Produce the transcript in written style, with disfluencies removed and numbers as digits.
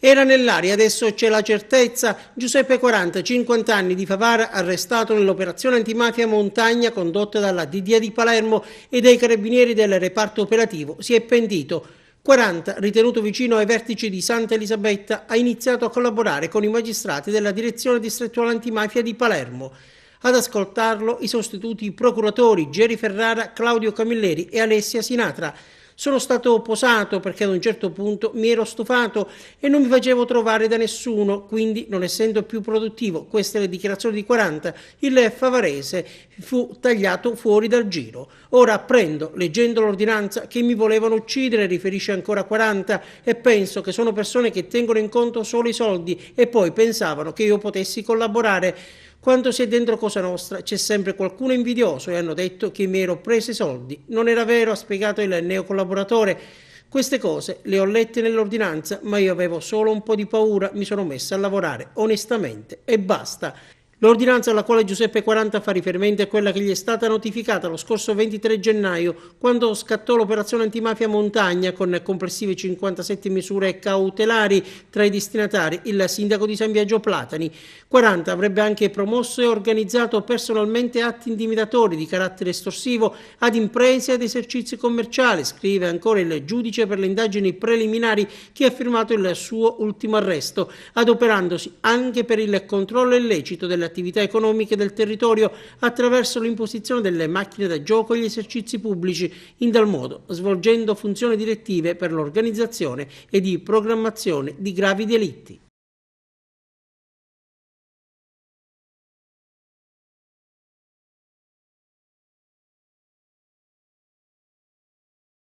Era nell'aria, adesso c'è la certezza. Giuseppe 40, 50 anni di Favara, arrestato nell'operazione antimafia Montagna condotta dalla DDA di Palermo e dai carabinieri del reparto operativo, si è pentito. 40, ritenuto vicino ai vertici di Santa Elisabetta, ha iniziato a collaborare con i magistrati della direzione distrettuale antimafia di Palermo. Ad ascoltarlo i sostituti procuratori Geri Ferrara, Claudio Camilleri e Alessia Sinatra. Sono stato posato perché ad un certo punto mi ero stufato e non mi facevo trovare da nessuno, quindi non essendo più produttivo, queste le dichiarazioni di 40, il favarese fu tagliato fuori dal giro. Ora apprendo, leggendo l'ordinanza, che mi volevano uccidere, riferisce ancora 40, e penso che sono persone che tengono in conto solo i soldi e poi pensavano che io potessi collaborare. Quando si è dentro Cosa Nostra c'è sempre qualcuno invidioso e hanno detto che mi ero preso i soldi. Non era vero, ha spiegato il neocollaboratore. Queste cose le ho lette nell'ordinanza, ma io avevo solo un po' di paura, mi sono messa a lavorare onestamente e basta. L'ordinanza alla quale Giuseppe 40 fa riferimento è quella che gli è stata notificata lo scorso 23 gennaio, quando scattò l'operazione antimafia Montagna con complessive 57 misure cautelari tra i destinatari, il sindaco di San Biagio Platani. 40 avrebbe anche promosso e organizzato personalmente atti intimidatori di carattere estorsivo ad imprese ed esercizi commerciali, scrive ancora il giudice per le indagini preliminari che ha firmato il suo ultimo arresto, adoperandosi anche per il controllo illecito delle attività economiche del territorio attraverso l'imposizione delle macchine da gioco e gli esercizi pubblici, in tal modo svolgendo funzioni direttive per l'organizzazione e di programmazione di gravi delitti.